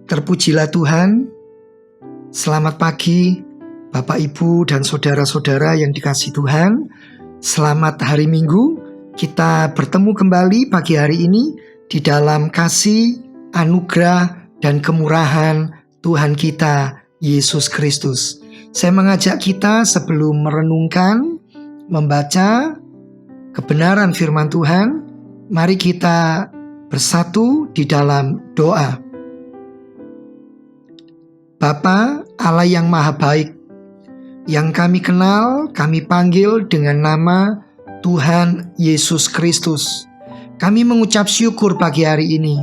Terpujilah Tuhan. Selamat pagi Bapak, Ibu, dan saudara-saudara yang dikasihi Tuhan. Selamat hari Minggu. Kita bertemu kembali pagi hari ini di dalam kasih, anugerah, dan kemurahan Tuhan kita Yesus Kristus. Saya mengajak kita sebelum merenungkan, membaca kebenaran firman Tuhan, mari kita bersatu di dalam doa. Bapa Allah yang maha baik, yang kami kenal, kami panggil dengan nama Tuhan Yesus Kristus. Kami mengucap syukur pagi hari ini.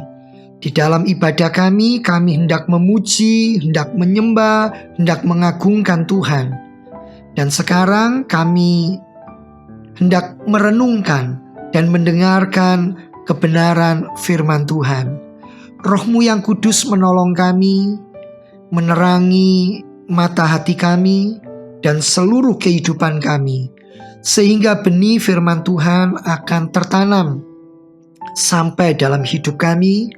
Di dalam ibadah kami hendak memuji, hendak menyembah, hendak mengagungkan Tuhan. Dan sekarang kami hendak merenungkan dan mendengarkan kebenaran firman Tuhan. Roh-Mu yang kudus menolong kami, menerangi mata hati kami dan seluruh kehidupan kami, sehingga benih firman Tuhan akan tertanam sampai dalam hidup kami.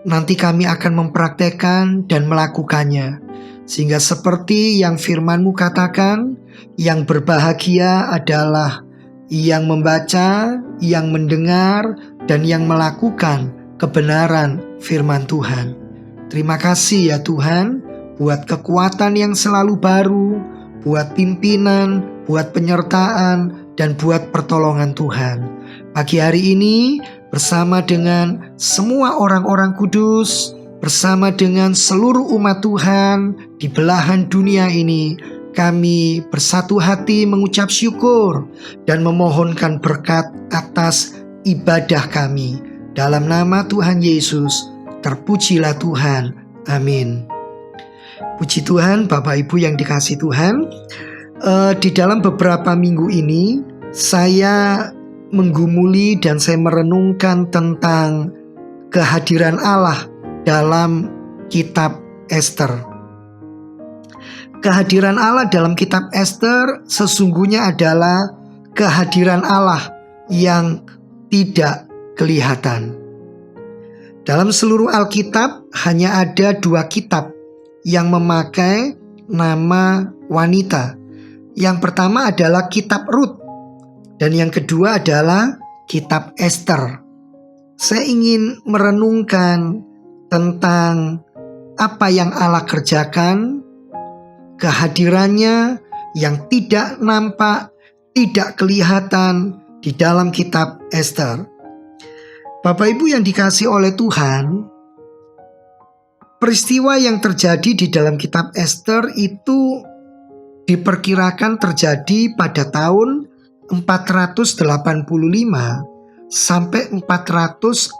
Nanti kami akan mempraktekkan dan melakukannya, sehingga seperti yang firman-Mu katakan, yang berbahagia adalah yang membaca, yang mendengar, dan yang melakukan kebenaran firman Tuhan. Terima kasih ya Tuhan, buat kekuatan yang selalu baru, buat pimpinan, buat penyertaan, dan buat pertolongan Tuhan. Pagi hari ini bersama dengan semua orang-orang kudus, bersama dengan seluruh umat Tuhan di belahan dunia ini, kami bersatu hati mengucap syukur dan memohonkan berkat atas ibadah kami. Dalam nama Tuhan Yesus, terpujilah Tuhan. Amin. Puji Tuhan, Bapak Ibu yang dikasihi Tuhan. Di dalam beberapa minggu ini saya menggumuli dan saya merenungkan tentang kehadiran Allah dalam kitab Ester. Kehadiran Allah dalam kitab Ester sesungguhnya adalah kehadiran Allah yang tidak kelihatan. Dalam seluruh Alkitab hanya ada 2 kitab yang memakai nama wanita. Yang pertama adalah kitab Rut dan yang kedua adalah kitab Ester. Saya ingin merenungkan tentang apa yang Allah kerjakan, kehadirannya yang tidak nampak, tidak kelihatan di dalam kitab Ester. Bapak Ibu yang dikasihi oleh Tuhan, peristiwa yang terjadi di dalam kitab Ester itu diperkirakan terjadi pada tahun 485 sampai 464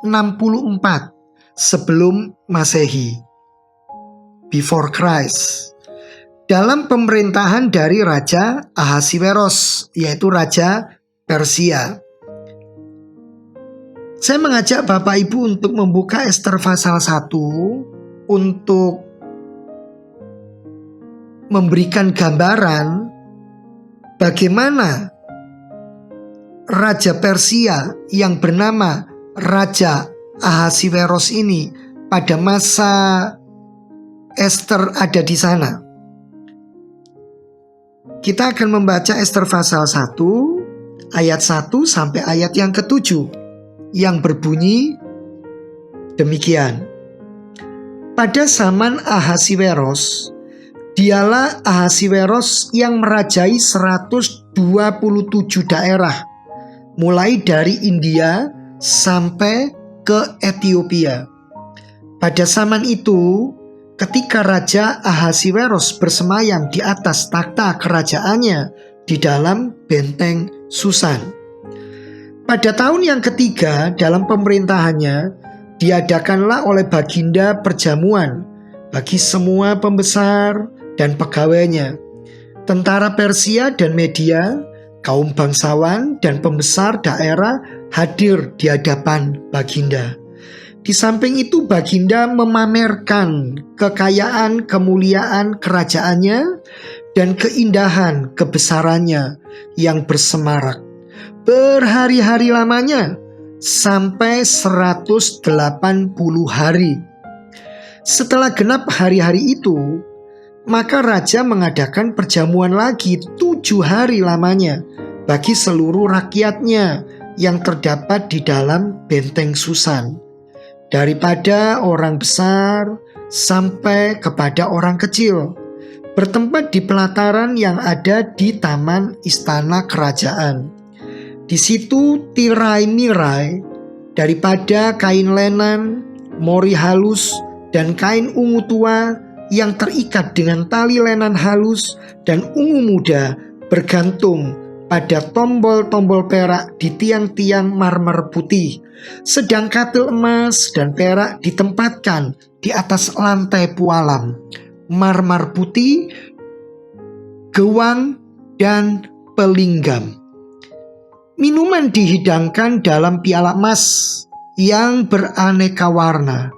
sebelum Masehi, before Christ, dalam pemerintahan dari Raja Ahasiweros, yaitu Raja Persia. Saya mengajak Bapak Ibu untuk membuka Ester pasal 1 untuk memberikan gambaran bagaimana Raja Persia yang bernama Raja Ahasiweros ini pada masa Ester ada di sana. Kita akan membaca Ester pasal 1 ayat 1 sampai ayat yang ke-7 yang berbunyi demikian. Pada zaman Ahasiweros, dialah Ahasiweros yang merajai 127 daerah, mulai dari India sampai ke Ethiopia. Pada zaman itu, ketika Raja Ahasiweros bersemayam di atas takhta kerajaannya di dalam benteng Susan. Pada tahun yang ketiga dalam pemerintahannya, diadakanlah oleh Baginda perjamuan bagi semua pembesar dan pegawainya, tentara Persia dan Media, kaum bangsawan dan pembesar daerah hadir di hadapan Baginda. Di samping itu Baginda memamerkan kekayaan kemuliaan kerajaannya dan keindahan kebesarannya yang bersemarak berhari-hari lamanya sampai 180 hari. Setelah genap hari-hari itu, maka raja mengadakan perjamuan lagi 7 hari lamanya bagi seluruh rakyatnya yang terdapat di dalam benteng Susan, daripada orang besar sampai kepada orang kecil, bertempat di pelataran yang ada di taman istana kerajaan. Di situ tirai-mirai daripada kain lenan, mori halus, dan kain ungu tua yang terikat dengan tali lenan halus dan ungu muda bergantung pada tombol-tombol perak di tiang-tiang marmer putih, sedang katil emas dan perak ditempatkan di atas lantai pualam, marmer putih, gewang, dan pelinggam. Minuman dihidangkan dalam piala emas yang beraneka warna,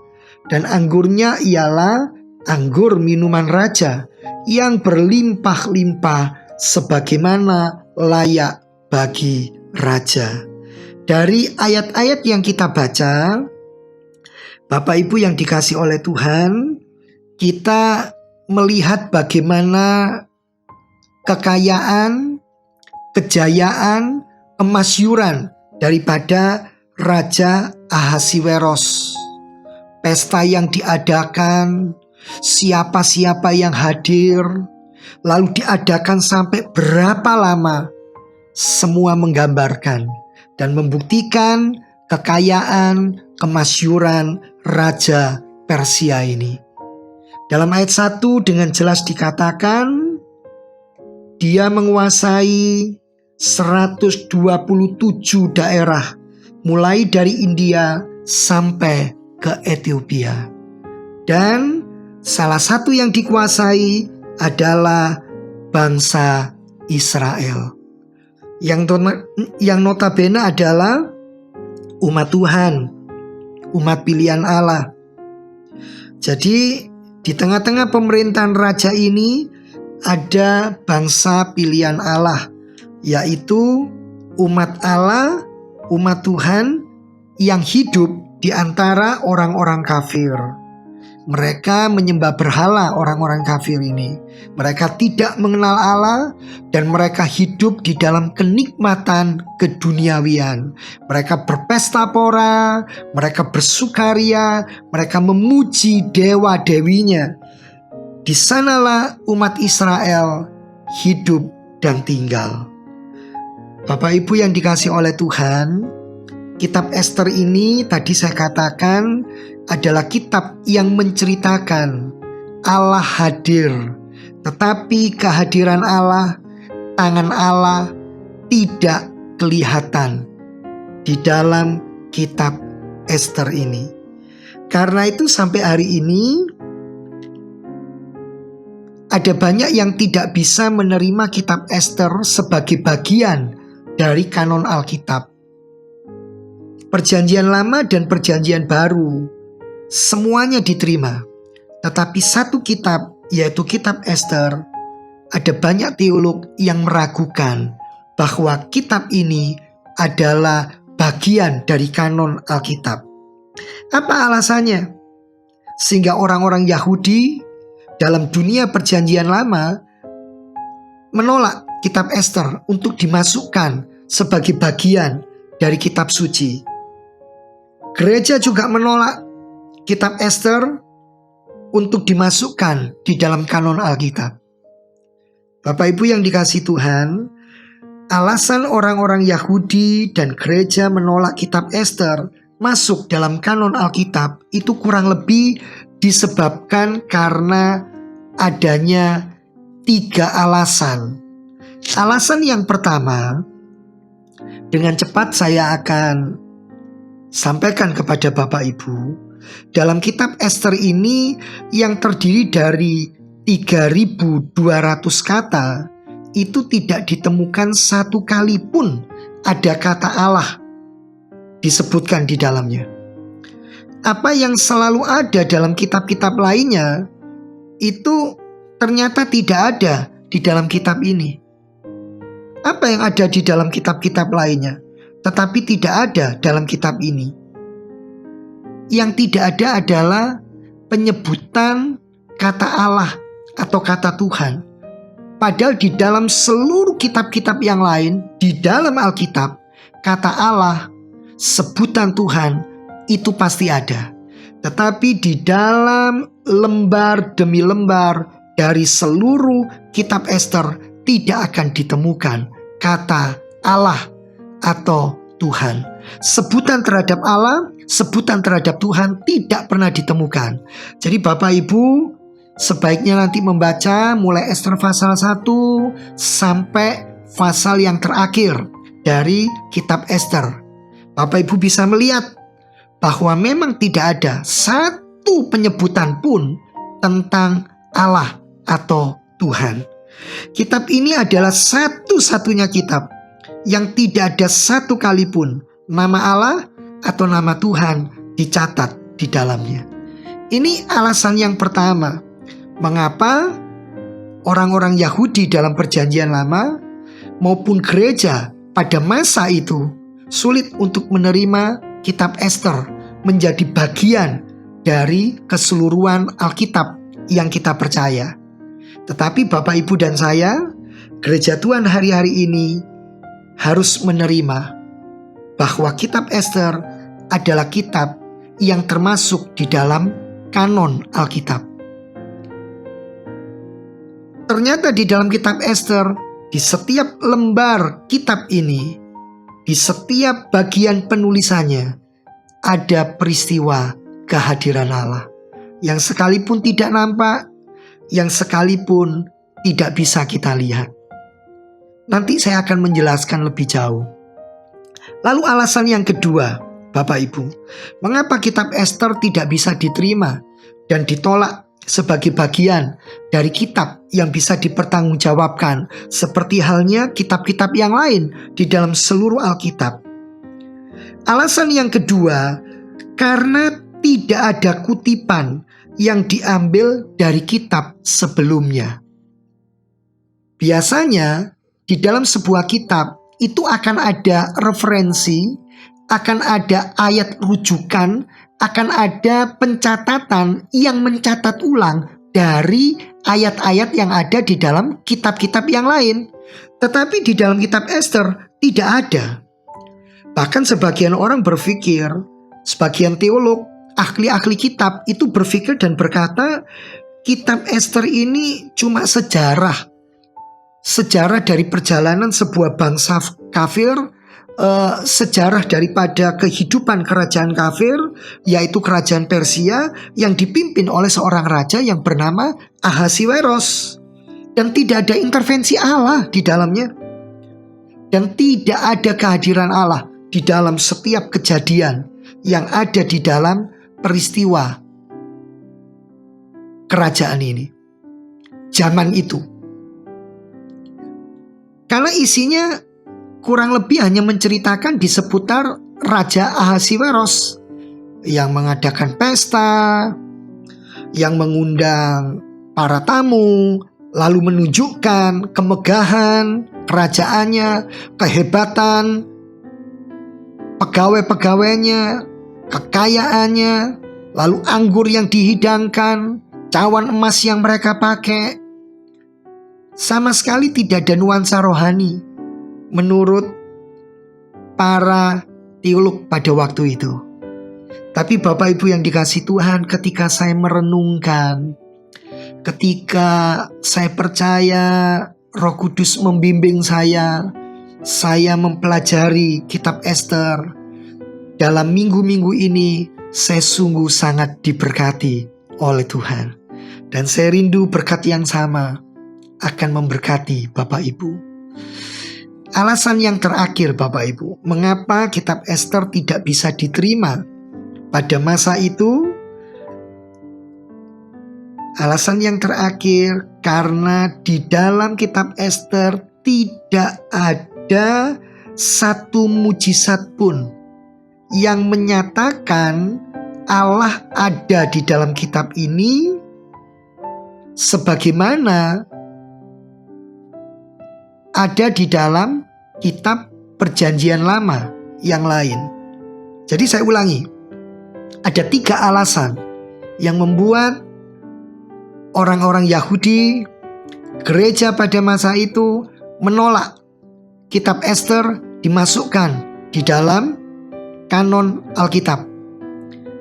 dan anggurnya ialah anggur minuman raja yang berlimpah-limpah sebagaimana layak bagi raja. Dari ayat-ayat yang kita baca, Bapak Ibu yang dikasih oleh Tuhan, kita melihat bagaimana kekayaan, kejayaan, kemasyuran daripada Raja Ahasiweros. Pesta yang diadakan, siapa-siapa yang hadir, lalu diadakan sampai berapa lama, semua menggambarkan dan membuktikan kekayaan, kemasyuran Raja Persia ini. Dalam ayat 1 dengan jelas dikatakan, dia menguasai 127 daerah, mulai dari India sampai ke Ethiopia. Dan salah satu yang dikuasai adalah bangsa Israel, yang notabene adalah umat Tuhan, umat pilihan Allah. Jadi di tengah-tengah pemerintahan raja ini ada bangsa pilihan Allah, yaitu umat Allah, umat Tuhan yang hidup di antara orang-orang kafir. Mereka menyembah berhala, orang-orang kafir ini. Mereka tidak mengenal Allah dan mereka hidup di dalam kenikmatan keduniawian. Mereka berpesta pora, mereka bersukaria, mereka memuji dewa-dewinya. Di sanalah umat Israel hidup dan tinggal. Bapak Ibu yang dikasih oleh Tuhan, kitab Ester ini tadi saya katakan adalah kitab yang menceritakan Allah hadir, tetapi kehadiran Allah, tangan Allah tidak kelihatan di dalam kitab Ester ini. Karena itu sampai hari ini ada banyak yang tidak bisa menerima kitab Ester sebagai bagian dari kanon Alkitab. Perjanjian Lama dan Perjanjian Baru semuanya diterima, tetapi satu kitab, yaitu kitab Ester, ada banyak teolog yang meragukan bahwa kitab ini adalah bagian dari kanon Alkitab. Apa alasannya? Sehingga orang-orang Yahudi dalam dunia Perjanjian Lama menolak kitab Ester untuk dimasukkan sebagai bagian dari kitab suci. Gereja juga menolak kitab Ester untuk dimasukkan di dalam kanon Alkitab. Bapak Ibu yang dikasihi Tuhan, alasan orang-orang Yahudi dan gereja menolak kitab Ester masuk dalam kanon Alkitab itu kurang lebih disebabkan karena adanya 3 alasan. Alasan yang pertama, dengan cepat saya akan sampaikan kepada Bapak Ibu, dalam kitab Ester ini yang terdiri dari 3.200 kata, itu tidak ditemukan satu kali pun ada kata Allah disebutkan di dalamnya. Apa yang selalu ada dalam kitab-kitab lainnya itu ternyata tidak ada di dalam kitab ini. Apa yang ada di dalam kitab-kitab lainnya tetapi tidak ada dalam kitab ini? Yang tidak ada adalah penyebutan kata Allah atau kata Tuhan. Padahal di dalam seluruh kitab-kitab yang lain, di dalam Alkitab, kata Allah, sebutan Tuhan itu pasti ada. Tetapi di dalam lembar demi lembar dari seluruh kitab Ester tidak akan ditemukan kata Allah atau Tuhan. Sebutan terhadap Allah, sebutan terhadap Tuhan tidak pernah ditemukan. Jadi Bapak Ibu sebaiknya nanti membaca mulai Ester pasal 1 sampai pasal yang terakhir dari kitab Ester. Bapak Ibu bisa melihat bahwa memang tidak ada satu penyebutan pun tentang Allah atau Tuhan. Kitab ini adalah satu-satunya kitab yang tidak ada satu kali pun nama Allah atau nama Tuhan dicatat di dalamnya. Ini alasan yang pertama, mengapa orang-orang Yahudi dalam Perjanjian Lama maupun gereja pada masa itu sulit untuk menerima kitab Ester menjadi bagian dari keseluruhan Alkitab yang kita percaya. Tetapi Bapak, Ibu, dan saya, gereja Tuhan hari-hari ini harus menerima bahwa kitab Ester adalah kitab yang termasuk di dalam kanon Alkitab. Ternyata di dalam kitab Ester, di setiap lembar kitab ini, di setiap bagian penulisannya, ada peristiwa kehadiran Allah yang sekalipun tidak nampak, yang sekalipun tidak bisa kita lihat. Nanti saya akan menjelaskan lebih jauh. Lalu alasan yang kedua, Bapak Ibu, mengapa kitab Ester tidak bisa diterima dan ditolak sebagai bagian dari kitab yang bisa dipertanggungjawabkan seperti halnya kitab-kitab yang lain di dalam seluruh Alkitab? Alasan yang kedua, karena tidak ada kutipan yang diambil dari kitab sebelumnya. Biasanya di dalam sebuah kitab itu akan ada referensi, akan ada ayat rujukan, akan ada pencatatan yang mencatat ulang dari ayat-ayat yang ada di dalam kitab-kitab yang lain. Tetapi di dalam kitab Ester tidak ada. Bahkan sebagian orang berpikir, sebagian teolog, ahli-ahli kitab itu berpikir dan berkata, kitab Ester ini cuma sejarah. Sejarah dari perjalanan sebuah bangsa kafir, sejarah daripada kehidupan kerajaan kafir, yaitu kerajaan Persia yang dipimpin oleh seorang raja yang bernama Ahasiweros. Dan tidak ada intervensi Allah di dalamnya. Dan tidak ada kehadiran Allah di dalam setiap kejadian yang ada di dalam peristiwa kerajaan ini, zaman itu. Karena isinya kurang lebih hanya menceritakan di seputar Raja Ahasiweros yang mengadakan pesta, yang mengundang para tamu, lalu menunjukkan kemegahan kerajaannya, kehebatan pegawai-pegawainya, kekayaannya, lalu anggur yang dihidangkan, cawan emas yang mereka pakai. Sama sekali tidak ada nuansa rohani menurut para teolog pada waktu itu. Tapi Bapak Ibu yang dikasihi Tuhan, ketika saya merenungkan, ketika saya percaya Roh Kudus membimbing saya mempelajari kitab Ester. Dalam minggu-minggu ini saya sungguh sangat diberkati oleh Tuhan. Dan saya rindu berkat yang sama akan memberkati Bapak Ibu. Alasan yang terakhir Bapak Ibu, mengapa kitab Ester tidak bisa diterima pada masa itu? Alasan yang terakhir, karena di dalam kitab Ester tidak ada satu mujizat pun yang menyatakan Allah ada di dalam kitab ini sebagaimana ada di dalam kitab Perjanjian Lama yang lain. Jadi saya ulangi, ada 3 alasan yang membuat orang-orang Yahudi, gereja pada masa itu menolak kitab Ester dimasukkan di dalam kanon Alkitab.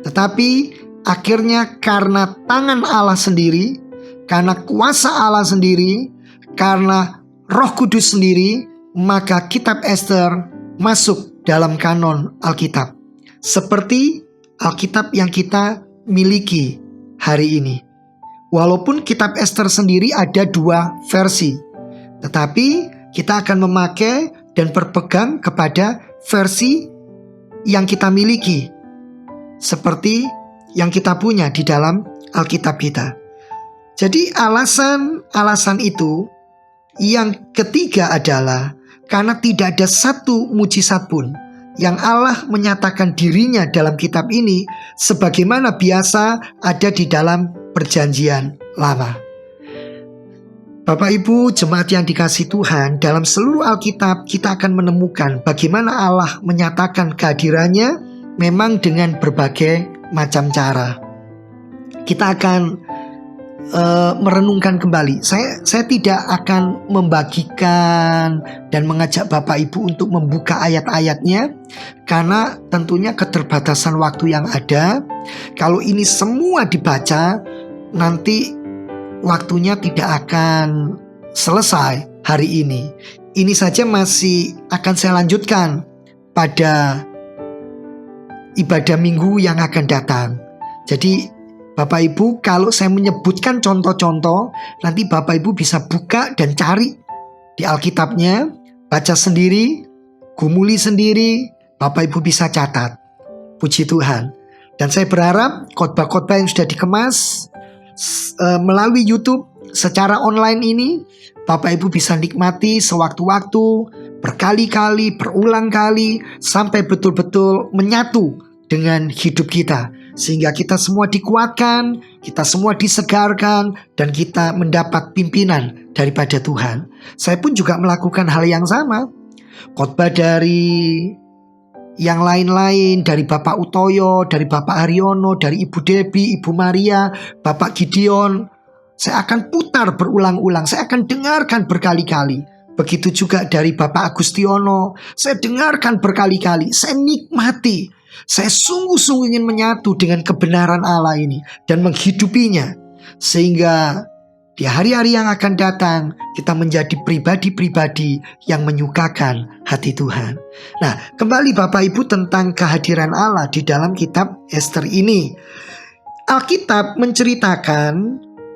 Tetapi akhirnya karena tangan Allah sendiri, karena kuasa Allah sendiri, karena Roh Kudus sendiri, maka kitab Ester masuk dalam kanon Alkitab. Seperti Alkitab yang kita miliki hari ini. Walaupun kitab Ester sendiri ada 2 versi, tetapi kita akan memakai dan berpegang kepada versi yang kita miliki, seperti yang kita punya di dalam Alkitab kita. Jadi alasan itu yang ketiga adalah karena tidak ada satu mujizat pun yang Allah menyatakan dirinya dalam kitab ini sebagaimana biasa ada di dalam perjanjian lama. Bapak Ibu jemaat yang dikasihi Tuhan, dalam seluruh Alkitab kita akan menemukan bagaimana Allah menyatakan kehadirannya memang dengan berbagai macam cara. Kita akan merenungkan kembali. Saya tidak akan membagikan dan mengajak Bapak Ibu untuk membuka ayat-ayatnya, karena tentunya keterbatasan waktu yang ada. Kalau ini semua dibaca, nanti waktunya tidak akan selesai hari ini. Ini saja masih akan saya lanjutkan pada ibadah minggu yang akan datang. Jadi Bapak Ibu, kalau saya menyebutkan contoh-contoh, nanti Bapak Ibu bisa buka dan cari di Alkitabnya, baca sendiri, gumuli sendiri, Bapak Ibu bisa catat. Puji Tuhan. Dan saya berharap khotbah-khotbah yang sudah dikemas melalui YouTube secara online ini, Bapak Ibu bisa nikmati sewaktu-waktu, berkali-kali, berulang kali, sampai betul-betul menyatu dengan hidup kita. Sehingga kita semua dikuatkan, kita semua disegarkan, dan kita mendapat pimpinan daripada Tuhan. Saya pun juga melakukan hal yang sama. Khotbah dari yang lain-lain, dari Bapak Utoyo, dari Bapak Haryono, dari Ibu Debbie, Ibu Maria, Bapak Gideon, saya akan putar berulang-ulang, saya akan dengarkan berkali-kali. Begitu juga dari Bapak Agustiono, saya dengarkan berkali-kali, saya nikmati. Saya sungguh-sungguh ingin menyatu dengan kebenaran Allah ini dan menghidupinya, sehingga di hari-hari yang akan datang kita menjadi pribadi-pribadi yang menyukakan hati Tuhan. Nah, kembali Bapak Ibu tentang kehadiran Allah di dalam kitab Ester ini. Alkitab menceritakan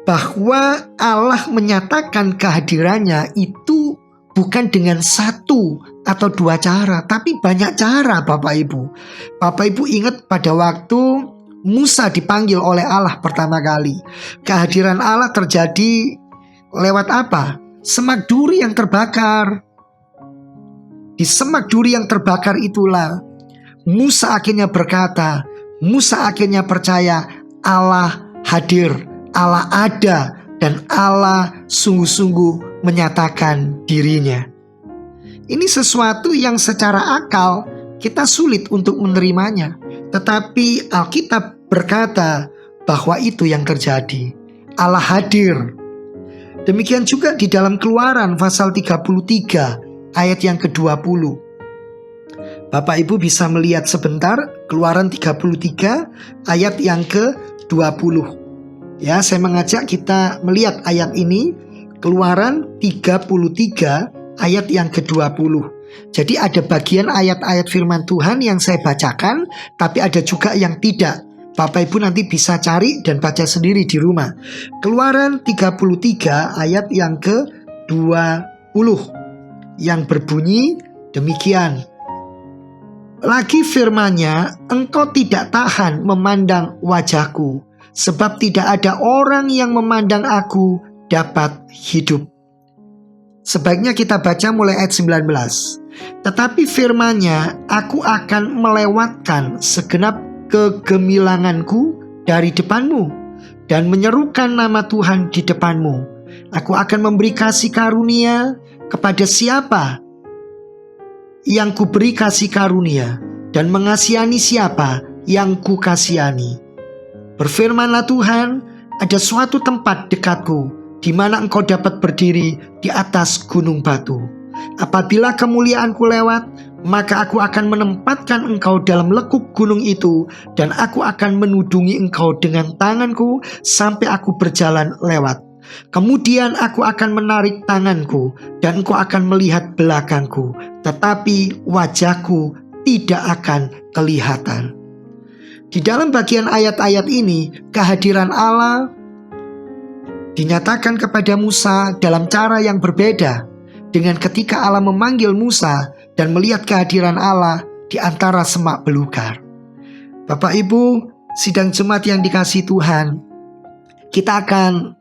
bahwa Allah menyatakan kehadirannya itu bukan dengan 1 atau 2 cara, tapi banyak cara Bapak Ibu. Bapak Ibu ingat pada waktu Musa dipanggil oleh Allah pertama kali. Kehadiran Allah terjadi lewat apa? Semak duri yang terbakar. Di semak duri yang terbakar itulah Musa akhirnya berkata, Musa akhirnya percaya Allah hadir, Allah ada, dan Allah sungguh-sungguh menyatakan dirinya. Ini sesuatu yang secara akal kita sulit untuk menerimanya. Tetapi Alkitab berkata bahwa itu yang terjadi. Allah hadir. Demikian juga di dalam Keluaran pasal 33 ayat yang ke-20. Bapak Ibu bisa melihat sebentar Keluaran 33 ayat yang ke-20. Ya, saya mengajak kita melihat ayat ini, Keluaran 33 ayat yang ke-20. Jadi ada bagian ayat-ayat firman Tuhan yang saya bacakan, tapi ada juga yang tidak. Bapak Ibu nanti bisa cari dan baca sendiri di rumah. Keluaran 33 ayat yang ke-20 yang berbunyi demikian. Lagi firman-Nya, engkau tidak tahan memandang wajahku, sebab tidak ada orang yang memandang aku dapat hidup. Sebaiknya kita baca mulai ayat 19. Tetapi firman-Nya, aku akan melewatkan segenap kegemilanganku dari depanmu dan menyerukan nama Tuhan di depanmu. Aku akan memberi kasih karunia kepada siapa yang kuberi kasih karunia, dan mengasihani siapa yang kukasihani. Berfirmanlah Tuhan, ada suatu tempat dekatku, di mana engkau dapat berdiri di atas gunung batu. Apabila kemuliaanku lewat, maka aku akan menempatkan engkau dalam lekuk gunung itu, dan aku akan menudungi engkau dengan tanganku sampai aku berjalan lewat. Kemudian aku akan menarik tanganku, dan engkau akan melihat belakangku, tetapi wajahku tidak akan kelihatan. Di dalam bagian ayat-ayat ini, kehadiran Allah dinyatakan kepada Musa dalam cara yang berbeda dengan ketika Allah memanggil Musa dan melihat kehadiran Allah di antara semak belukar. Bapak Ibu, sidang jemaat yang dikasihi Tuhan, kita akan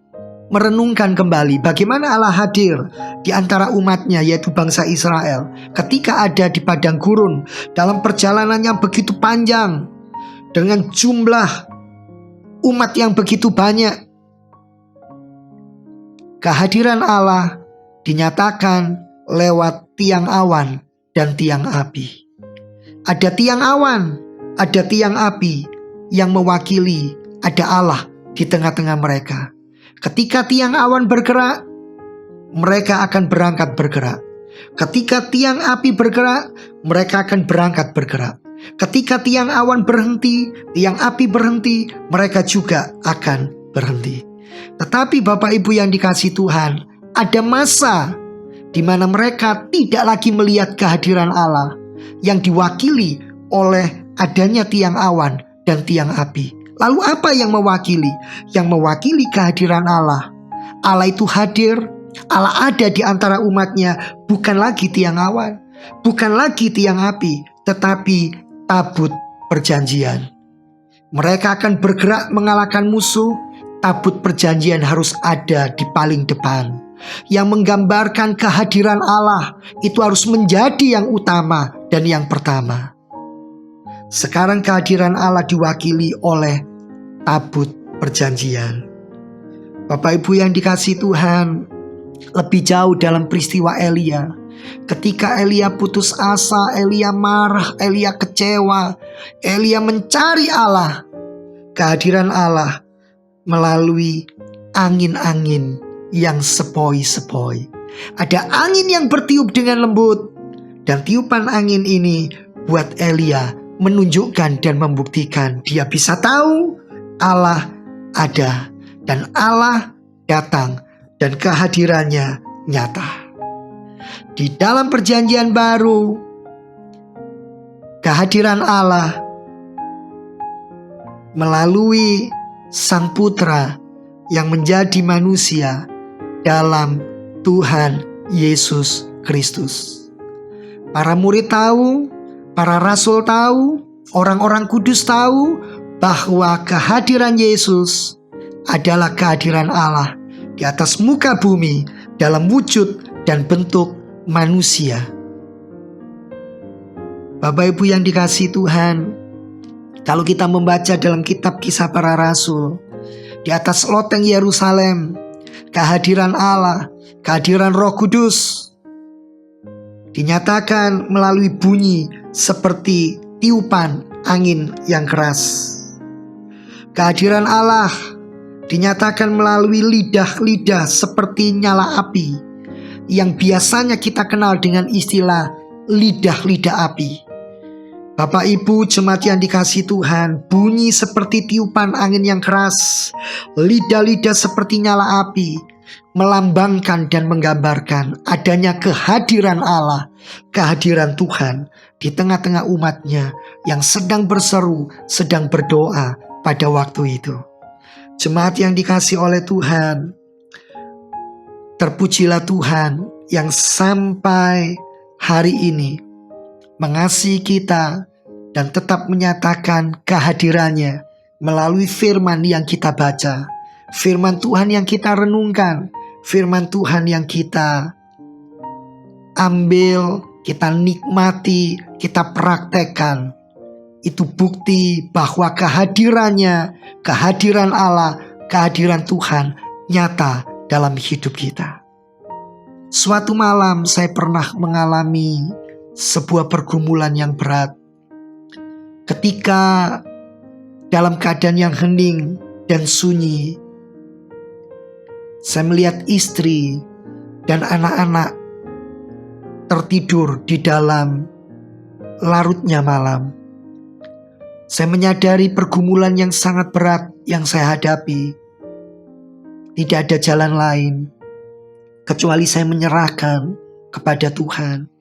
merenungkan kembali bagaimana Allah hadir di antara umatnya, yaitu bangsa Israel, ketika ada di padang gurun dalam perjalanan yang begitu panjang dengan jumlah umat yang begitu banyak. Kehadiran Allah dinyatakan lewat tiang awan dan tiang api. Ada tiang awan, ada tiang api yang mewakili ada Allah di tengah-tengah mereka. Ketika tiang awan bergerak, mereka akan berangkat bergerak. Ketika tiang api bergerak, mereka akan berangkat bergerak. Ketika tiang awan berhenti, tiang api berhenti, mereka juga akan berhenti. Tetapi Bapak Ibu yang dikasihi Tuhan, ada masa di mana mereka tidak lagi melihat kehadiran Allah yang diwakili oleh adanya tiang awan dan tiang api. Lalu apa yang mewakili? Yang mewakili kehadiran Allah. Allah itu hadir, Allah ada di antara umatnya, bukan lagi tiang awan, bukan lagi tiang api, tetapi tabut perjanjian. Mereka akan bergerak mengalahkan musuh. Tabut perjanjian harus ada di paling depan, yang menggambarkan kehadiran Allah itu harus menjadi yang utama dan yang pertama. Sekarang kehadiran Allah diwakili oleh tabut perjanjian. Bapak Ibu yang dikasihi Tuhan, lebih jauh dalam peristiwa Elia, ketika Elia putus asa, Elia marah, Elia kecewa, Elia mencari Allah. Kehadiran Allah melalui angin-angin yang sepoi-sepoi. Ada angin yang bertiup dengan lembut, dan tiupan angin ini buat Elia menunjukkan dan membuktikan dia bisa tahu Allah ada dan Allah datang dan kehadirannya nyata. Di dalam perjanjian baru, kehadiran Allah melalui Sang Putra yang menjadi manusia dalam Tuhan Yesus Kristus. Para murid tahu, para rasul tahu, orang-orang kudus tahu bahwa kehadiran Yesus adalah kehadiran Allah di atas muka bumi dalam wujud dan bentuk manusia. Bapak Ibu yang dikasihi Tuhan, kalau kita membaca dalam kitab Kisah Para Rasul, di atas loteng Yerusalem, kehadiran Allah, kehadiran Roh Kudus dinyatakan melalui bunyi seperti tiupan angin yang keras. Kehadiran Allah dinyatakan melalui lidah-lidah seperti nyala api, yang biasanya kita kenal dengan istilah lidah-lidah api. Bapak Ibu jemaat yang dikasihi Tuhan, bunyi seperti tiupan angin yang keras, lidah-lidah seperti nyala api, melambangkan dan menggambarkan adanya kehadiran Allah, kehadiran Tuhan di tengah-tengah umatnya yang sedang berseru, sedang berdoa pada waktu itu. Jemaat yang dikasihi oleh Tuhan, terpujilah Tuhan yang sampai hari ini mengasihi kita dan tetap menyatakan kehadirannya melalui firman yang kita baca, firman Tuhan yang kita renungkan, firman Tuhan yang kita ambil, kita nikmati, kita praktekkan. Itu bukti bahwa kehadirannya, kehadiran Allah, kehadiran Tuhan nyata dalam hidup kita. Suatu malam saya pernah mengalami sebuah pergumulan yang berat ketika dalam keadaan yang hening dan sunyi. Saya melihat istri dan anak-anak tertidur di dalam larutnya malam. Saya menyadari pergumulan yang sangat berat yang saya hadapi. Tidak ada jalan lain kecuali saya menyerahkan kepada Tuhan.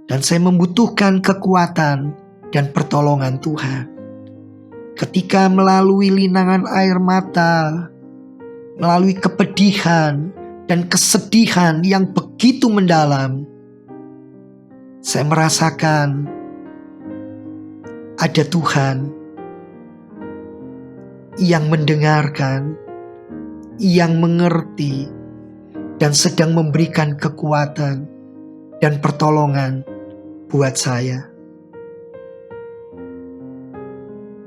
Dan saya membutuhkan kekuatan dan pertolongan Tuhan. Ketika melalui linangan air mata, melalui kepedihan dan kesedihan yang begitu mendalam, saya merasakan ada Tuhan yang mendengarkan, yang mengerti, dan sedang memberikan kekuatan dan pertolongan buat saya.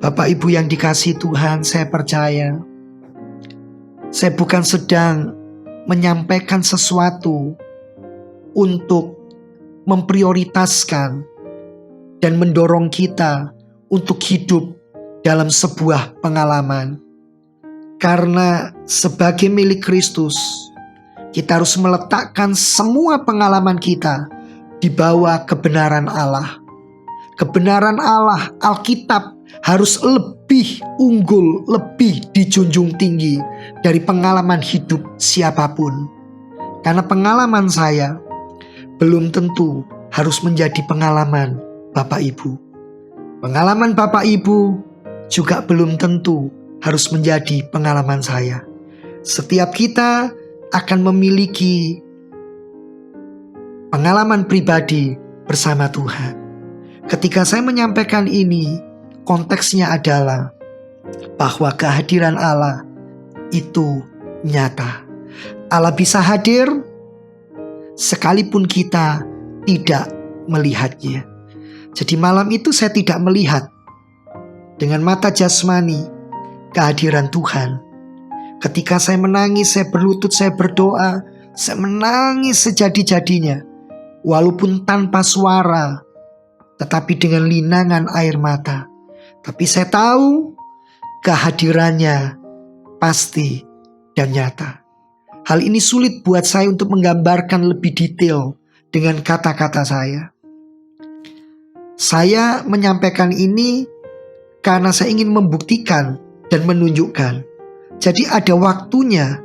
Bapak Ibu yang dikasihi Tuhan, saya percaya saya bukan sedang menyampaikan sesuatu untuk memprioritaskan dan mendorong kita untuk hidup dalam sebuah pengalaman. Karena sebagai milik Kristus, kita harus meletakkan semua pengalaman kita di bawah kebenaran Allah. Kebenaran Allah, Alkitab, harus lebih unggul, lebih dijunjung tinggi dari pengalaman hidup siapapun. Karena pengalaman saya belum tentu harus menjadi pengalaman Bapak Ibu. Pengalaman Bapak Ibu juga belum tentu harus menjadi pengalaman saya. Setiap kita akan memiliki pengalaman pribadi bersama Tuhan. Ketika saya menyampaikan ini, konteksnya adalah bahwa kehadiran Allah itu nyata. Allah bisa hadir sekalipun kita tidak melihatnya. Jadi malam itu saya tidak melihat dengan mata jasmani kehadiran Tuhan. Ketika saya menangis, saya berlutut, saya berdoa, saya menangis sejadi-jadinya. Walaupun tanpa suara, tetapi dengan linangan air mata. Tapi saya tahu kehadirannya pasti dan nyata. Hal ini sulit buat saya untuk menggambarkan lebih detail dengan kata-kata saya. Saya menyampaikan ini karena saya ingin membuktikan dan menunjukkan. Jadi ada waktunya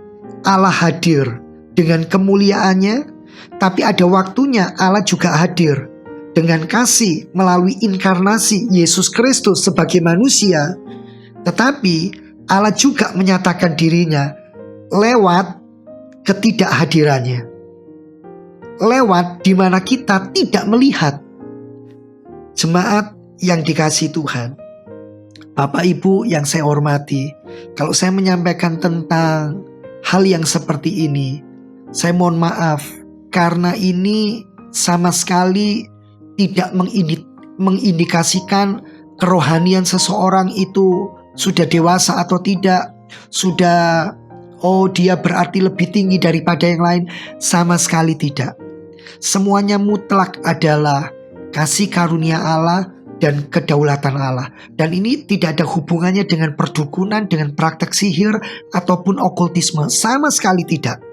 Allah hadir dengan kemuliaannya, tapi ada waktunya Allah juga hadir dengan kasih melalui inkarnasi Yesus Kristus sebagai manusia. Tetapi Allah juga menyatakan dirinya lewat ketidakhadirannya, lewat di mana kita tidak melihat. Jemaat yang dikasihi Tuhan, Bapak Ibu yang saya hormati, kalau saya menyampaikan tentang hal yang seperti ini, saya mohon maaf karena ini sama sekali tidak mengindikasikan kerohanian seseorang itu sudah dewasa atau tidak, sudah dia berarti lebih tinggi daripada yang lain. Sama sekali tidak. Semuanya mutlak adalah kasih karunia Allah dan kedaulatan Allah. Dan ini tidak ada hubungannya dengan perdukunan, dengan praktek sihir ataupun okultisme. Sama sekali tidak.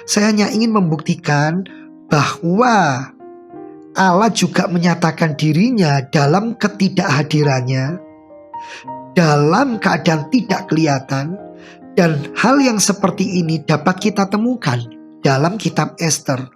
Saya hanya ingin membuktikan bahwa Allah juga menyatakan dirinya dalam ketidakhadirannya, dalam keadaan tidak kelihatan. Dan hal yang seperti ini dapat kita temukan dalam kitab Ester.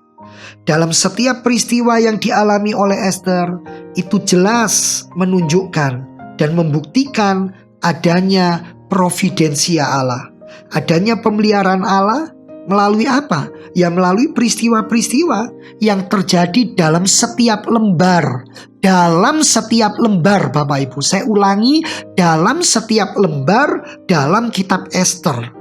Dalam setiap peristiwa yang dialami oleh Ester, itu jelas menunjukkan dan membuktikan adanya providensia Allah, adanya pemeliharaan Allah. Melalui apa? Ya melalui peristiwa-peristiwa yang terjadi dalam setiap lembar. Dalam setiap lembar, Bapak Ibu. Saya ulangi, dalam setiap lembar dalam kitab Ester.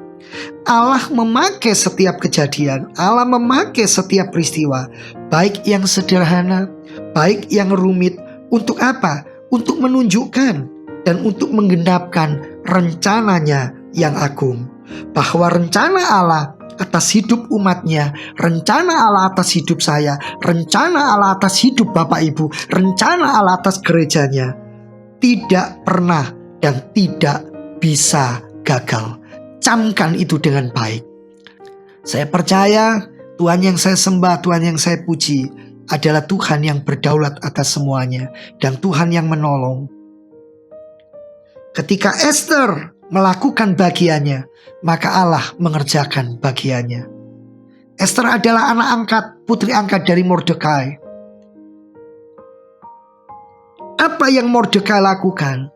Allah memakai setiap kejadian, Allah memakai setiap peristiwa, baik yang sederhana, baik yang rumit. Untuk apa? Untuk menunjukkan dan untuk menggenapkan rencananya yang agung. Bahwa rencana Allah atas hidup umatnya, rencana Allah atas hidup saya, rencana Allah atas hidup Bapak Ibu, rencana Allah atas gerejanya tidak pernah dan tidak bisa gagal. Camkan itu dengan baik. Saya percaya Tuhan yang saya sembah, Tuhan yang saya puji adalah Tuhan yang berdaulat atas semuanya dan Tuhan yang menolong. Ketika Esther melakukan bagiannya, maka Allah mengerjakan bagiannya. Esther adalah anak angkat, putri angkat dari Mordekai. Apa yang Mordekai lakukan?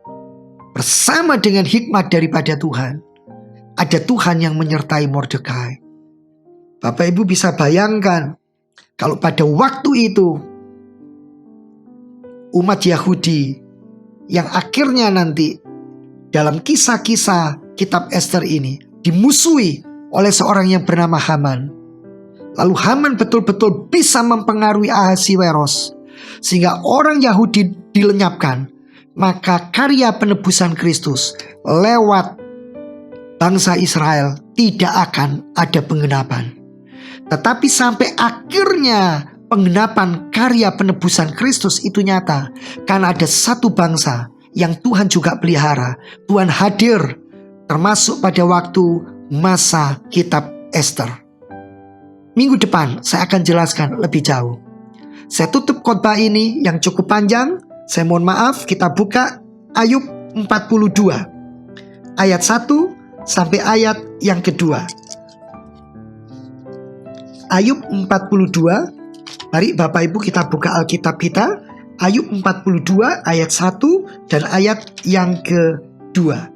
Bersama dengan hikmat daripada Tuhan, ada Tuhan yang menyertai Mordekai. Bapak Ibu bisa bayangkan, kalau pada waktu itu umat Yahudi yang akhirnya nanti dalam kisah-kisah kitab Esther ini dimusuhi oleh seorang yang bernama Haman. Lalu Haman betul-betul bisa mempengaruhi Ahasiweros sehingga orang Yahudi dilenyapkan. Maka karya penebusan Kristus lewat bangsa Israel tidak akan ada penggenapan. Tetapi sampai akhirnya penggenapan karya penebusan Kristus itu nyata. Karena ada satu bangsa yang Tuhan juga pelihara. Tuhan hadir termasuk pada waktu masa kitab Esther. Minggu depan saya akan jelaskan lebih jauh. Saya tutup khotbah ini yang cukup panjang. Saya mohon maaf, kita buka Ayub 42 ayat 1 sampai ayat yang kedua. Ayub 42, mari Bapak Ibu kita buka Alkitab kita. Ayub 42 ayat 1 dan ayat yang kedua.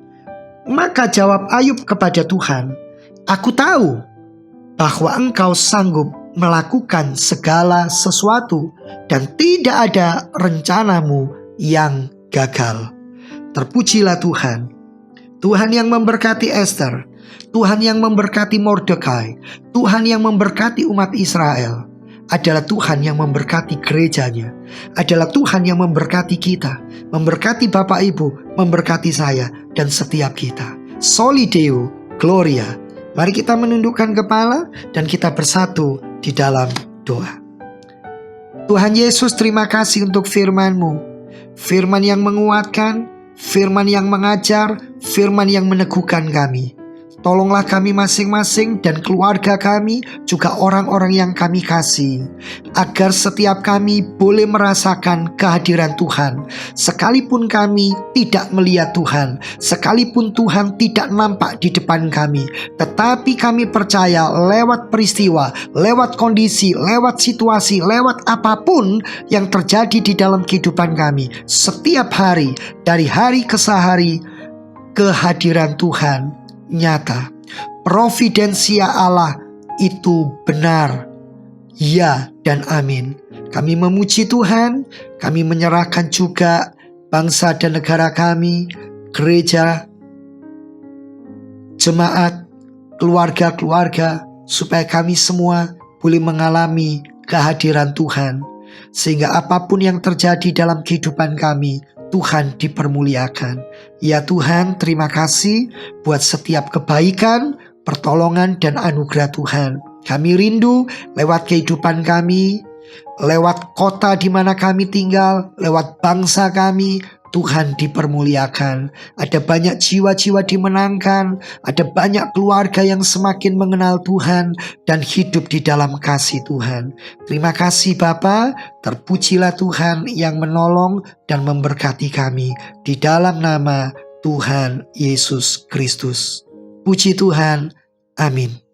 Maka jawab Ayub kepada Tuhan, "Aku tahu bahwa Engkau sanggup melakukan segala sesuatu dan tidak ada rencanamu yang gagal." Terpujilah Tuhan. Tuhan yang memberkati Esther, Tuhan yang memberkati Mordekai, Tuhan yang memberkati umat Israel, adalah Tuhan yang memberkati gerejanya, adalah Tuhan yang memberkati kita, memberkati Bapak Ibu, memberkati saya dan setiap kita. Soli Deo Gloria. Mari kita menundukkan kepala dan kita bersatu di dalam doa. Tuhan Yesus, terima kasih untuk firman-Mu. Firman yang menguatkan, firman yang mengajar, firman yang meneguhkan kami. Tolonglah kami masing-masing dan keluarga kami, juga orang-orang yang kami kasih, agar setiap kami boleh merasakan kehadiran Tuhan. Sekalipun kami tidak melihat Tuhan, sekalipun Tuhan tidak nampak di depan kami, tetapi kami percaya lewat peristiwa, lewat kondisi, lewat situasi, lewat apapun yang terjadi di dalam kehidupan kami, setiap hari, dari hari ke hari, kehadiran Tuhan nyata. Providensia Allah itu benar. Ya dan amin. Kami memuji Tuhan. Kami menyerahkan juga bangsa dan negara kami, gereja, jemaat, keluarga-keluarga, supaya kami semua boleh mengalami kehadiran Tuhan. Sehingga apapun yang terjadi dalam kehidupan kami, Tuhan dipermuliakan. Ya Tuhan, terima kasih buat setiap kebaikan, pertolongan, dan anugerah Tuhan. Kami rindu lewat kehidupan kami, lewat kota di mana kami tinggal, lewat bangsa kami, Tuhan dipermuliakan. Ada banyak jiwa-jiwa dimenangkan, ada banyak keluarga yang semakin mengenal Tuhan dan hidup di dalam kasih Tuhan. Terima kasih Bapa, terpujilah Tuhan yang menolong dan memberkati kami di dalam nama Tuhan Yesus Kristus. Puji Tuhan, amin.